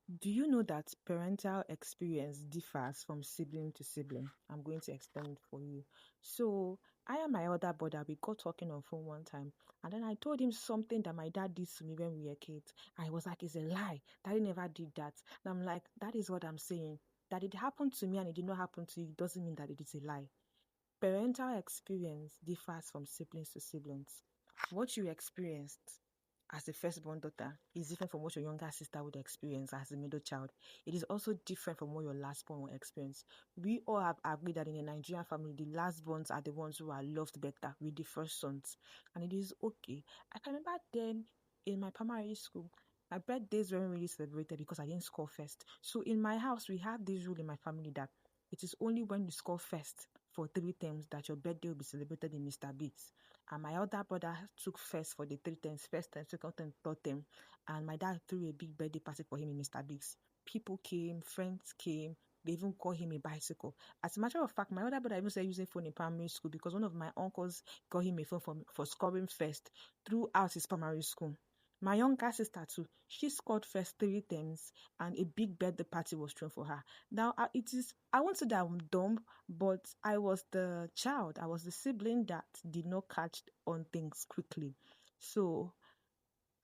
Do you know that parental experience differs from sibling to sibling? I'm going to explain it for you. So, I and my elder brother, we got talking on phone one time, and then I told him something that my dad did to me when we were kids. I was like, it's a lie. Daddy never did that. And I'm like, that is what I'm saying. That it happened to me and it did not happen to you doesn't mean that it is a lie. Parental experience differs from siblings to siblings. What you experienced as a firstborn daughter is different from what your younger sister would experience as a middle child. It is also different from what your lastborn will experience. We all have agreed that in a Nigerian family, the lastborns are the ones who are loved better with the first sons. And it is okay. I can remember then in my primary school, my birthdays weren't really celebrated because I didn't score first. So in my house, we have this rule in my family that it is only when you score first for 3 terms that your birthday will be celebrated in Mr. Biggs. And my elder brother took first for the 3 terms, first term, second term, third term. And my dad threw a big birthday party for him in Mr. Biggs. People came, friends came, they even called him a bicycle. As a matter of fact, my older brother even started using phone in primary school because one of my uncles got him a phone for scoring first throughout his primary school. My younger sister too, she scored first 3 terms and a big birthday party was thrown for her. Now, I won't say that I'm dumb, but I was the child, I was the sibling that did not catch on things quickly. So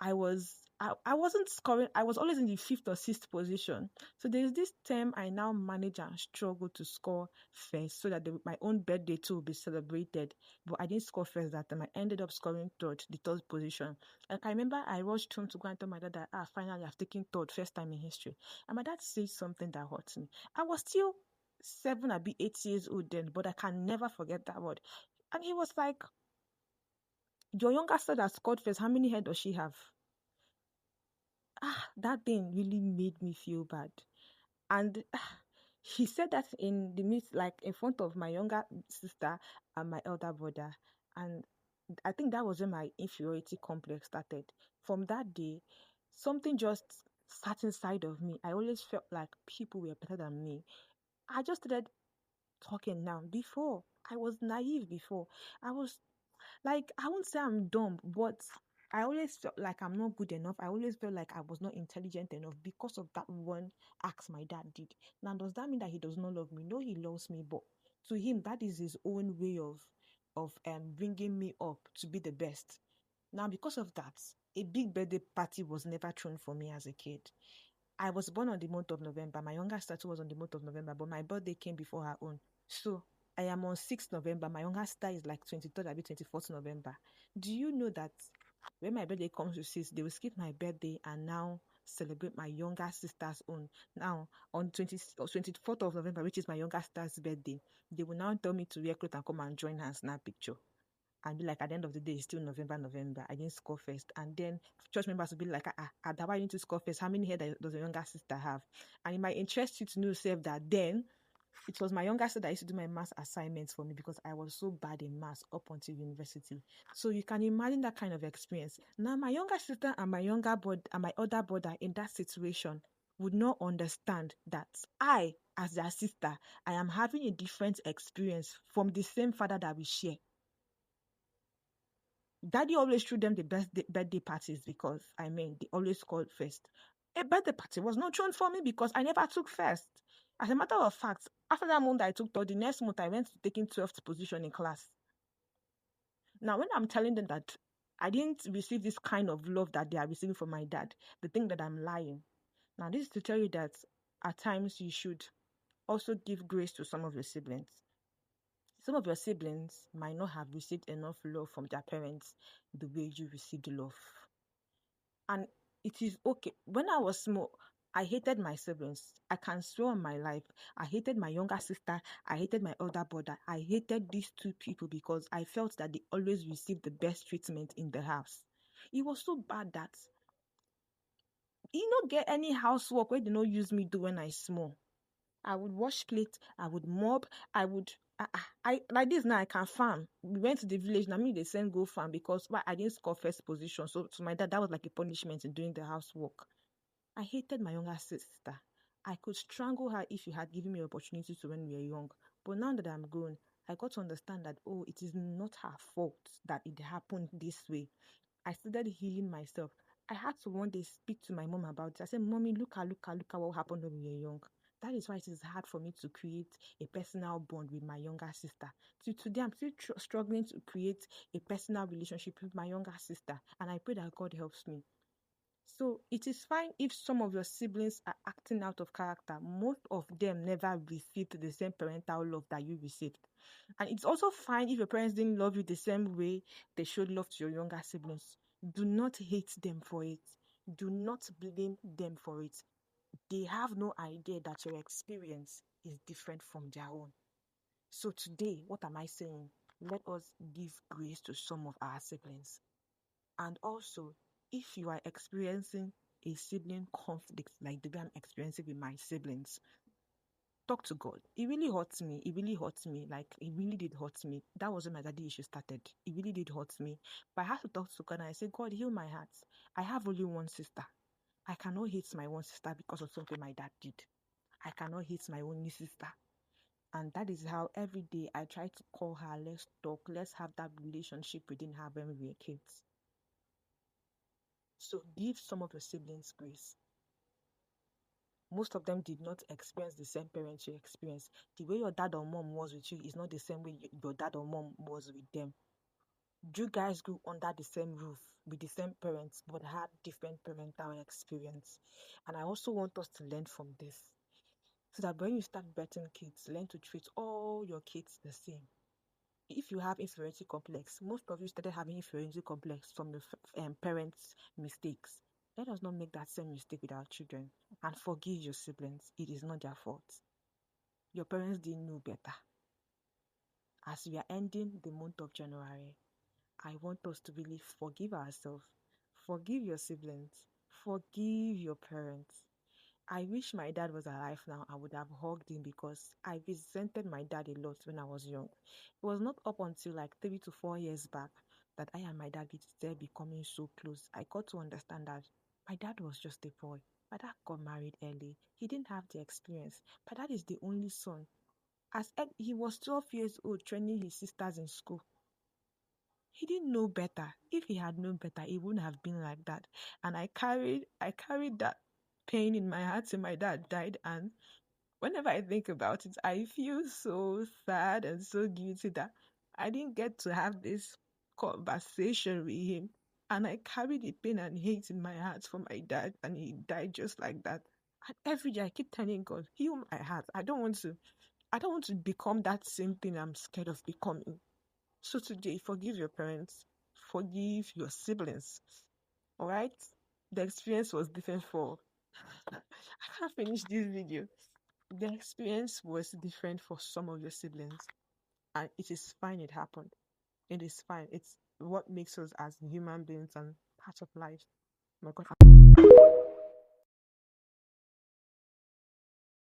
I wasn't scoring. I was always in the fifth or sixth position. So there's this term I now manage and struggle to score first so that my own birthday too will be celebrated. But I didn't score first that time. I ended up scoring third, the third position. Like I remember I rushed home to go and tell my dad that finally I've taken third, first time in history. And my dad said something that hurt me. I was still 7, I'd be 8 years old then, but I can never forget that word. And he was like, your younger sister that scored first, how many head does she have? That thing really made me feel bad. And he said that in the midst, like in front of my younger sister and my elder brother. And I think that was when my inferiority complex started. From that day, something just sat inside of me. I always felt like people were better than me. I just started talking now. Before, I was naive before. I was like, I won't say I'm dumb, but I always felt like I'm not good enough. I always felt like I was not intelligent enough because of that one act my dad did. Now, does that mean that he does not love me? No, he loves me, but to him, that is his own way of bringing me up to be the best. Now, because of that, a big birthday party was never thrown for me as a kid. I was born on the month of November. My younger sister was on the month of November, but my birthday came before her own. So I am on 6th November. My younger sister is like 23rd, I'll be 24th November. Do you know that when my birthday comes to 6, they will skip my birthday and now celebrate my younger sister's own? Now, on 24th of November, which is my younger sister's birthday, they will now tell me to wear clothes and come and join her and snap picture and be like, at the end of the day, it's still November. I didn't score first. And then church members will be like, why didn't you score first? How many head does your younger sister have? And it might interest you to know, self, that then it was my younger sister that used to do my math assignments for me because I was so bad in math up until university. So you can imagine that kind of experience. Now, my younger sister and my younger brother and my other brother in that situation would not understand that I, as their sister, I am having a different experience from the same father that we share. Daddy always threw them the best birthday parties because, they always called first. A birthday party was not thrown for me because I never took first. As a matter of fact, after that month I took third, the next month I went to taking 12th position in class. Now, when I'm telling them that I didn't receive this kind of love that they are receiving from my dad, they think that I'm lying. Now, this is to tell you that at times you should also give grace to some of your siblings. Some of your siblings might not have received enough love from their parents the way you received love. And it is okay. When I was small, I hated my siblings. I can swear on my life. I hated my younger sister. I hated my older brother. I hated these two people because I felt that they always received the best treatment in the house. It was so bad that you don't get any housework where they don't use me do when I small. I would wash plates, I would mop, I would I like this now I can farm. We went to the village, now me they send go farm because I didn't score first position. So to my dad, that was like a punishment in doing the housework. I hated my younger sister. I could strangle her if you had given me opportunity to when we were young. But now that I'm grown, I got to understand that it is not her fault that it happened this way. I started healing myself. I had to one day speak to my mom about it. I said, Mommy, look at what happened when we were young. That is why it is hard for me to create a personal bond with my younger sister. Till today, I'm still struggling to create a personal relationship with my younger sister. And I pray that God helps me. So it is fine if some of your siblings are acting out of character. Most of them never received the same parental love that you received. And it's also fine if your parents didn't love you the same way they showed love to your younger siblings. Do not hate them for it. Do not blame them for it. They have no idea that your experience is different from their own. So today, what am I saying? Let us give grace to some of our siblings. And also, if you are experiencing a sibling conflict like the way I'm experiencing with my siblings, talk to God. It really hurts me. It really hurts me. Like, it really did hurt me. That was when my daddy issue started. It really did hurt me. But I had to talk to God and I said, God, heal my heart. I have only one sister. I cannot hate my one sister because of something my dad did. I cannot hate my only sister. And that is how every day I try to call her, let's talk, let's have that relationship we didn't have when we were kids. So give some of your siblings grace. Most of them did not experience the same parents you experienced. The way your dad or mom was with you is not the same way your dad or mom was with them. You guys grew under the same roof with the same parents but had different parental experience. And I also want us to learn from this. So that when you start birthing kids, learn to treat all your kids the same. If you have inferiority complex, most of you started having inferiority complex from your parents' mistakes. Let us not make that same mistake with our children and forgive your siblings. It is not their fault. Your parents didn't know better. As we are ending the month of January, I want us to really forgive ourselves, forgive your siblings, forgive your parents. I wish my dad was alive now. I would have hugged him because I resented my dad a lot when I was young. It was not up until like 3 to 4 years back that I and my dad started becoming so close. I got to understand that my dad was just a boy. My dad got married early. He didn't have the experience. My dad is the only son. He was 12 years old training his sisters in school. He didn't know better. If he had known better, he wouldn't have been like that. And I carried that pain in my heart till my dad died. And whenever I think about it, I feel so sad and so guilty that I didn't get to have this conversation with him. And I carried the pain and hate in my heart for my dad, and he died just like that. And every day I keep telling God, heal my heart. I don't want to become that same thing I'm scared of becoming. So today, forgive your parents, forgive your siblings. All right? The experience was different for. I can't finish this video. The experience was different for some of your siblings, and it is fine. It happened. It is fine. It's what makes us as human beings and part of life. Oh my God.